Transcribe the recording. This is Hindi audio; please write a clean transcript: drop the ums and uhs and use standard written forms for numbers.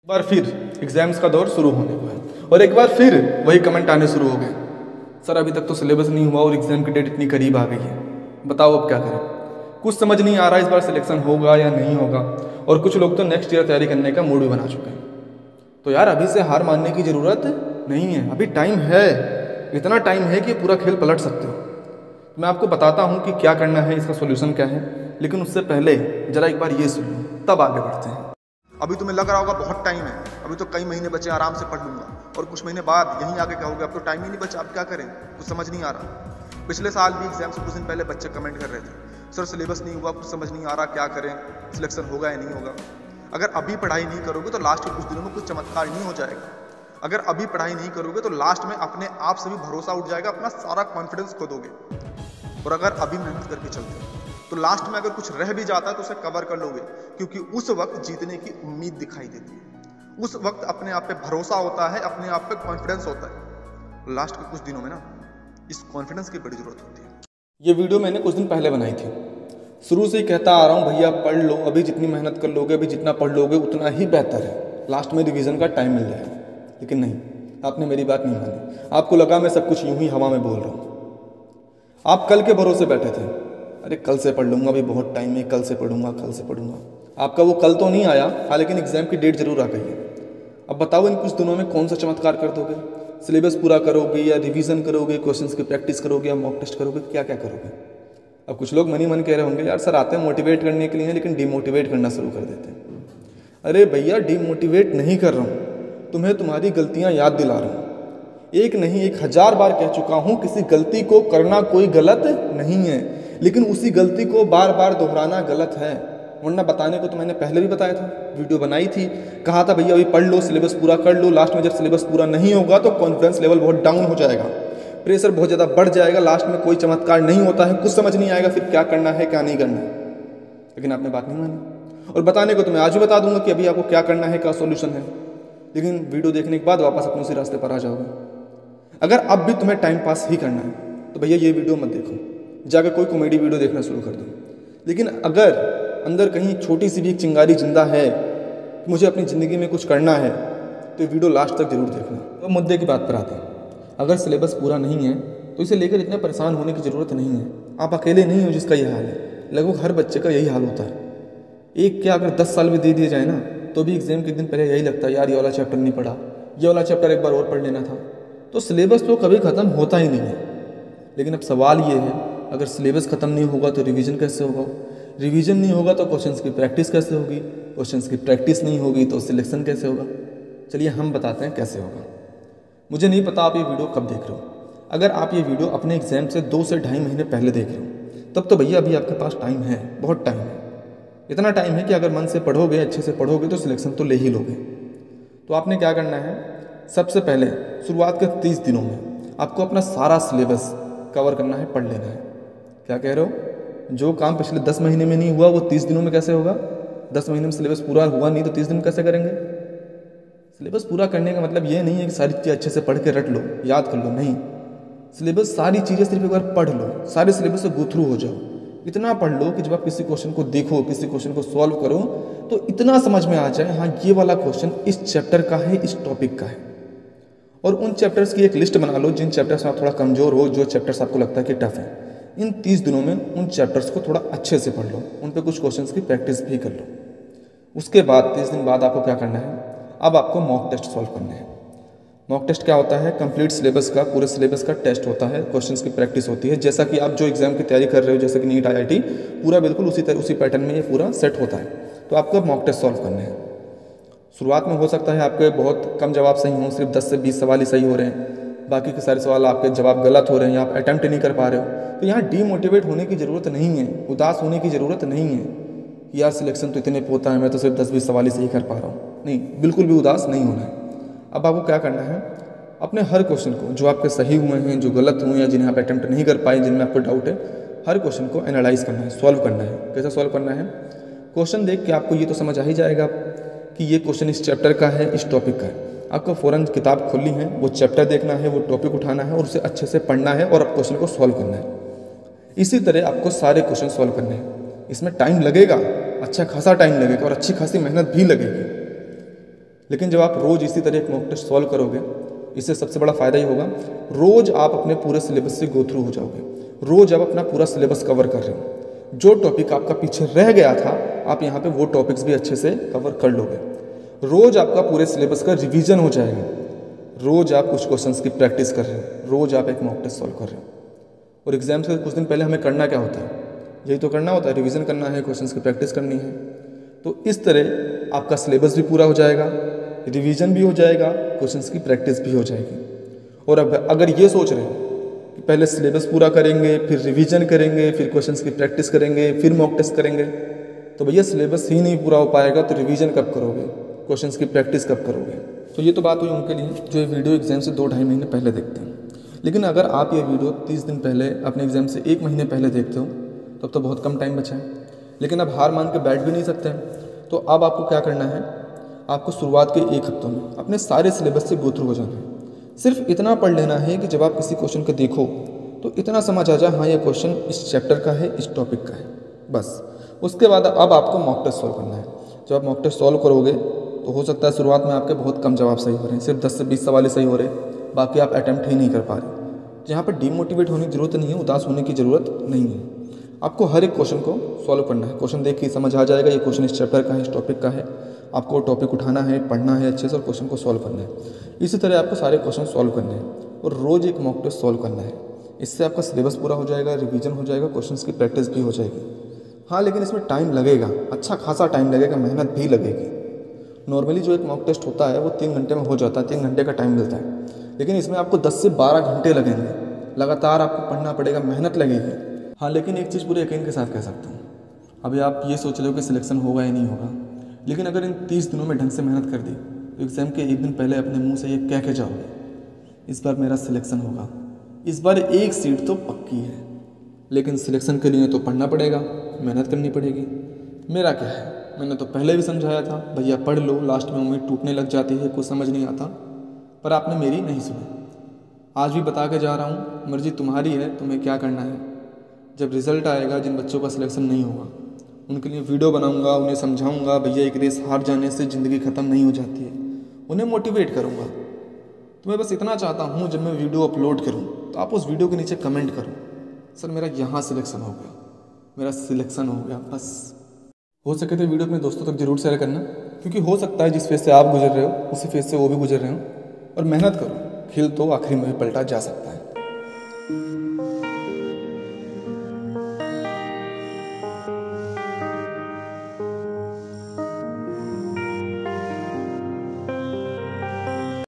बार फिर एग्जाम्स का दौर शुरू होने को है और एक बार फिर वही कमेंट आने शुरू हो गए, सर अभी तक तो सिलेबस नहीं हुआ और एग्ज़ाम की डेट इतनी करीब आ गई है, बताओ अब क्या करें। कुछ समझ नहीं आ रहा इस बार सिलेक्शन होगा या नहीं होगा, और कुछ लोग तो नेक्स्ट ईयर तैयारी करने का मूड भी बना चुके हैं। तो यार अभी से हार मानने की ज़रूरत नहीं है, अभी टाइम है, इतना टाइम है कि पूरा खेल पलट सकते हो। मैं आपको बताता हूँ कि क्या करना है, इसका सोल्यूशन क्या है, लेकिन उससे पहले ज़रा एक बार ये सुन लो, तब आगे बढ़ते हैं। अभी तुम्हें लग रहा होगा बहुत टाइम है, अभी तो कई महीने बचे, आराम से पढ़ लूंगा, और कुछ महीने बाद यहीं आके कहोगे अब तो टाइम ही नहीं बचा, अब क्या करें, कुछ समझ नहीं आ रहा। पिछले साल भी एग्जाम से कुछ दिन पहले बच्चे कमेंट कर रहे थे, सर सिलेबस नहीं हुआ, कुछ समझ नहीं आ रहा, क्या करें, सिलेक्शन होगा या नहीं होगा। अगर अभी पढ़ाई नहीं करोगे तो लास्ट के कुछ दिनों में कुछ चमत्कार नहीं हो जाएगा। अगर अभी पढ़ाई नहीं करोगे तो लास्ट में अपने आप से भी भरोसा उठ जाएगा, अपना सारा कॉन्फिडेंस खो दोगे। और अगर अभी मेहनत करके चलते हो तो लास्ट में अगर कुछ रह भी जाता है तो उसे कवर कर लोगे, क्योंकि उस वक्त जीतने की उम्मीद दिखाई देती है, उस वक्त अपने आप पे भरोसा होता है, अपने आप पे कॉन्फिडेंस होता है। लास्ट के कुछ दिनों में ना इस कॉन्फिडेंस की बड़ी जरूरत होती है। ये वीडियो मैंने कुछ दिन पहले बनाई थी, शुरू से ही कहता आ रहा हूँ भैया पढ़ लो, अभी जितनी मेहनत कर लोगे, अभी जितना पढ़ लोगे उतना ही बेहतर है, लास्ट में रिवीजन का टाइम मिल जाएगा। लेकिन नहीं, आपने मेरी बात नहीं मानी, आपको लगा मैं सब कुछ यूं ही हवा में बोल रहा हूँ। आप कल के भरोसे बैठे थे, अरे कल से पढ़ लूँगा, अभी बहुत टाइम है, कल से पढ़ूंगा, कल से पढ़ूंगा। आपका वो कल तो नहीं आया, हाँ, लेकिन एग्जाम की डेट जरूर आ गई है। अब बताओ इन कुछ दिनों में कौन सा चमत्कार कर दोगे, सिलेबस पूरा करोगे या रिवीजन करोगे, क्वेश्चंस की प्रैक्टिस करोगे या मॉक टेस्ट करोगे, क्या क्या करोगे। अब कुछ लोग मन ही मन कह रहे होंगे यार सर आते हैं मोटिवेट करने के लिए, लेकिन डिमोटिवेट करना शुरू कर देते हैं। अरे भैया डिमोटिवेट नहीं कर रहा हूँ, तुम्हें तुम्हारी गलतियाँ याद दिला रहा हूँ। एक नहीं 1000 बार कह चुका हूँ, किसी गलती को करना कोई गलत नहीं है, लेकिन उसी गलती को बार बार दोहराना गलत है। वरना बताने को तो मैंने पहले भी बताया था, वीडियो बनाई थी, कहा था भैया अभी पढ़ लो, सिलेबस पूरा कर लो, लास्ट में जब सिलेबस पूरा नहीं होगा तो कॉन्फिडेंस लेवल बहुत डाउन हो जाएगा, प्रेशर बहुत ज़्यादा बढ़ जाएगा, लास्ट में कोई चमत्कार नहीं होता है, कुछ समझ नहीं आएगा फिर क्या करना है क्या नहीं करना है। लेकिन आपने बात नहीं मानी, और बताने को तो मैं आज भी बता दूंगा कि अभी आपको क्या करना है, क्या सोल्यूशन है, लेकिन वीडियो देखने के बाद वापस अपने उसी रास्ते पर आ जाओगे। अगर अब भी तुम्हें टाइम पास ही करना है तो भैया ये वीडियो मत देखो, जाकर कोई कॉमेडी वीडियो देखना शुरू कर दो। लेकिन अगर अंदर कहीं छोटी सी भी एक चिंगारी जिंदा है कि मुझे अपनी ज़िंदगी में कुछ करना है तो ये वीडियो लास्ट तक जरूर देखना। तो मुद्दे की बात पर आते हैं, अगर सिलेबस पूरा नहीं है तो इसे लेकर इतने परेशान होने की ज़रूरत नहीं है। आप अकेले नहीं हो जिसका ये हाल है, लगभग हर बच्चे का यही हाल होता है। एक क्या अगर 10 साल में दे दिए जाए ना तो भी एग्जाम के दिन पहले यही लगता है यार ये वाला चैप्टर नहीं पढ़ा, ये वाला चैप्टर एक बार और पढ़ लेना था। तो सिलेबस तो कभी ख़त्म होता ही नहीं है। लेकिन अब सवाल ये है, अगर सिलेबस ख़त्म नहीं होगा तो रिवीजन कैसे होगा, रिवीजन नहीं होगा तो क्वेश्चंस की प्रैक्टिस कैसे होगी, क्वेश्चंस की प्रैक्टिस नहीं होगी तो सिलेक्शन कैसे होगा। चलिए हम बताते हैं कैसे होगा। मुझे नहीं पता आप ये वीडियो कब देख रहे हो, अगर आप ये वीडियो अपने एग्जाम से 2 से ढाई महीने पहले देख रहे हो तब तो भैया अभी आपके पास टाइम है, बहुत टाइम है। इतना टाइम है कि अगर मन से पढ़ोगे, अच्छे से पढ़ोगे तो सिलेक्शन तो ले ही लोगे। तो आपने क्या करना है, सबसे पहले शुरुआत के 30 दिनों में आपको अपना सारा सिलेबस कवर करना है, पढ़ लेना है। क्या कह रहे हो, जो काम पिछले 10 महीने में नहीं हुआ वो 30 दिनों में कैसे होगा। 10 महीने में सिलेबस पूरा हुआ नहीं तो 30 दिन कैसे करेंगे। सिलेबस पूरा करने का मतलब ये नहीं है कि सारी चीज़ें अच्छे से पढ़ के रट लो, याद कर लो, नहीं। सिलेबस सारी चीज़ें सिर्फ एक बार पढ़ लो, सारे सिलेबस से गो थ्रू हो जाओ, इतना पढ़ लो कि जब आप किसी क्वेश्चन को देखो, किसी क्वेश्चन को सॉल्व करो तो इतना समझ में आ जाए हाँ ये वाला क्वेश्चन इस चैप्टर का है, इस टॉपिक का है। और उन चैप्टर्स की एक लिस्ट बना लो जिन चैप्टर्स में आप थोड़ा कमज़ोर हो, जो चैप्टर्स आपको लगता है कि टफ है। इन 30 दिनों में उन चैप्टर्स को थोड़ा अच्छे से पढ़ लो, उन पे कुछ क्वेश्चंस की प्रैक्टिस भी कर लो। उसके बाद 30 दिन बाद आपको क्या करना है, अब आपको मॉक टेस्ट सॉल्व करने हैं। मॉक टेस्ट क्या होता है, कंप्लीट सिलेबस का, पूरे सिलेबस का टेस्ट होता है, क्वेश्चंस की प्रैक्टिस होती है। जैसा कि आप जो एग्जाम की तैयारी कर रहे हो, जैसे कि नीट IIT, पूरा बिल्कुल उसी पैटर्न में ये पूरा सेट होता है। तो आपको मॉक टेस्ट सॉल्व करने हैं। शुरुआत में हो सकता है आपके बहुत कम जवाब सही हों, सिर्फ 10 से 20 सवाल ही सही हो रहे हैं, बाकी के सारे सवाल आपके जवाब गलत हो रहे हैं या आप अटैम्प्ट नहीं कर पा रहे हो। तो यहाँ डीमोटिवेट होने की ज़रूरत नहीं है, उदास होने की ज़रूरत नहीं है कि यार सिलेक्शन तो इतने पे होता है, मैं तो सिर्फ 10-20 सवाल ही सही कर पा रहा हूँ। नहीं, बिल्कुल भी उदास नहीं होना है। अब आपको क्या करना है, अपने हर क्वेश्चन को, जो आपके सही हुए हैं, जो गलत हुए या जिन्हें आप अटैम्प्ट नहीं कर पाए, जिनमें आपको डाउट है, हर क्वेश्चन को एनालाइज करना है, सॉल्व करना है। कैसे सॉल्व करना है, क्वेश्चन देख के आपको ये तो समझ आ ही जाएगा कि ये क्वेश्चन इस चैप्टर का है, इस टॉपिक का है। आपको फ़ौरन किताब खोलनी है, वो चैप्टर देखना है, वो टॉपिक उठाना है और उसे अच्छे से पढ़ना है और क्वेश्चन को सॉल्व करना है। इसी तरह आपको सारे क्वेश्चन सॉल्व करने हैं। इसमें टाइम लगेगा, अच्छा खासा टाइम लगेगा और अच्छी खासी मेहनत भी लगेगी, लेकिन जब आप रोज़ इसी तरह एक मॉक टेस्ट सॉल्व करोगे, इससे सबसे बड़ा फ़ायदा ही होगा, रोज़ आप अपने पूरे सिलेबस से गो थ्रू हो जाओगे, रोज़ आप अपना पूरा सिलेबस कवर कर रहे हो। जो टॉपिक आपका पीछे रह गया था, आप यहाँ पे वो टॉपिक्स भी अच्छे से कवर कर लोगे। रोज़ आपका पूरे सिलेबस का रिवीजन हो जाएगा, रोज़ आप कुछ क्वेश्चंस की प्रैक्टिस कर रहे हो, रोज़ आप एक मॉक टेस्ट सॉल्व कर रहे हो। और एग्जाम से कुछ दिन पहले हमें करना क्या होता है? यही तो करना होता है, रिवीजन करना है, क्वेश्चंस की प्रैक्टिस करनी है। तो इस तरह आपका सिलेबस भी पूरा हो जाएगा, रिवीजन भी हो जाएगा, क्वेश्चंस की प्रैक्टिस भी हो जाएगी। और अब अगर ये सोच रहे हो कि पहले सिलेबस पूरा करेंगे, फिर रिवीजन करेंगे, फिर क्वेश्चंस की प्रैक्टिस करेंगे, फिर मॉक टेस्ट करेंगे, तो भैया सिलेबस ही नहीं पूरा हो पाएगा, तो रिवीजन कब करोगे, क्वेश्चंस की प्रैक्टिस कब करोगे? तो ये तो बात हुई उनके लिए जो ये वीडियो एग्जाम से 2-2.5 महीने पहले देखते हैं। लेकिन अगर आप ये वीडियो 30 दिन पहले अपने एग्जाम से 1 महीने पहले देखते हो, तब तो बहुत कम टाइम बचा है। लेकिन अब हार मान के बैठ भी नहीं सकते हैं, तो अब आपको क्या करना है? आपको शुरुआत के 1 हफ्तों में अपने सारे सिलेबस से गो थ्रू हो जाना है। सिर्फ इतना पढ़ लेना है कि जब आप किसी क्वेश्चन को देखो तो इतना समझ आ जाए, हाँ ये क्वेश्चन इस चैप्टर का है, इस टॉपिक का है, बस। उसके बाद अब आपको मॉक टेस्ट सॉल्व करना है। जब आप मॉक टेस्ट सॉल्व करोगे तो हो सकता है शुरुआत में आपके बहुत कम जवाब सही हो रहे हैं, सिर्फ 10 से 20 सवाल ही सही हो रहे, बाकी आप अटैम्प्ट ही नहीं कर पा रहे। यहाँ पर डीमोटिवेट होने की ज़रूरत नहीं है, उदास होने की ज़रूरत नहीं है। आपको हर एक क्वेश्चन को सॉल्व करना है। क्वेश्चन देख के समझ आ जाएगा ये क्वेश्चन इस चैप्टर का है, इस टॉपिक का है। आपको टॉपिक उठाना है, पढ़ना है अच्छे से और क्वेश्चन को सॉल्व करना है। इसी तरह आपको सारे क्वेश्चन सॉल्व करने हैं और रोज़ एक मॉक टेस्ट सॉल्व करना है। इससे आपका सिलेबस पूरा हो जाएगा, रिवीजन हो जाएगा, क्वेश्चंस की प्रैक्टिस भी हो जाएगी। हाँ, लेकिन इसमें टाइम लगेगा, अच्छा खासा टाइम लगेगा, मेहनत भी लगेगी। नॉर्मली जो एक मॉक टेस्ट होता है वो 3 घंटे में हो जाता है, 3 घंटे का टाइम मिलता है। लेकिन इसमें आपको 10 से 12 घंटे लगेंगे, लगातार आपको पढ़ना पड़ेगा, मेहनत लगेगी। हाँ, लेकिन एक चीज़ पूरे यकीन के साथ कह सकता हूँ, अभी आप ये सोच रहे हो कि सिलेक्शन होगा या नहीं होगा, लेकिन अगर इन 30 दिनों में ढंग से मेहनत कर दी तो एग्ज़ाम के 1 दिन पहले अपने मुंह से ये कह के जाओगे, इस बार मेरा सिलेक्शन होगा, इस बार 1 सीट तो पक्की है। लेकिन सिलेक्शन के लिए तो पढ़ना पड़ेगा, मेहनत करनी पड़ेगी। मेरा क्या है, मैंने तो पहले भी समझाया था, भैया पढ़ लो, लास्ट में उम्मीद टूटने लग जाती है, कुछ समझ नहीं आता, पर आपने मेरी नहीं सुनी। आज भी बता के जा रहा हूँ, मर्जी तुम्हारी है, तुम्हें क्या करना है। जब रिज़ल्ट आएगा, जिन बच्चों का सिलेक्शन नहीं होगा उनके लिए वीडियो बनाऊंगा, उन्हें समझाऊंगा भैया एक रेस हार जाने से ज़िंदगी ख़त्म नहीं हो जाती है, उन्हें मोटिवेट करूंगा। तो मैं बस इतना चाहता हूँ, जब मैं वीडियो अपलोड करूँ तो आप उस वीडियो के नीचे कमेंट करो, सर मेरा यहाँ सिलेक्शन हो गया, मेरा सिलेक्शन हो गया, बस। हो सके तो वीडियो अपने दोस्तों तक जरूर शेयर करना, क्योंकि हो सकता है जिस फेज से आप गुजर रहे हो उसी फेज से वो भी गुजर रहे हो। और मेहनत करो, खेल तो आखिरी में भी पलटा जा सकता है।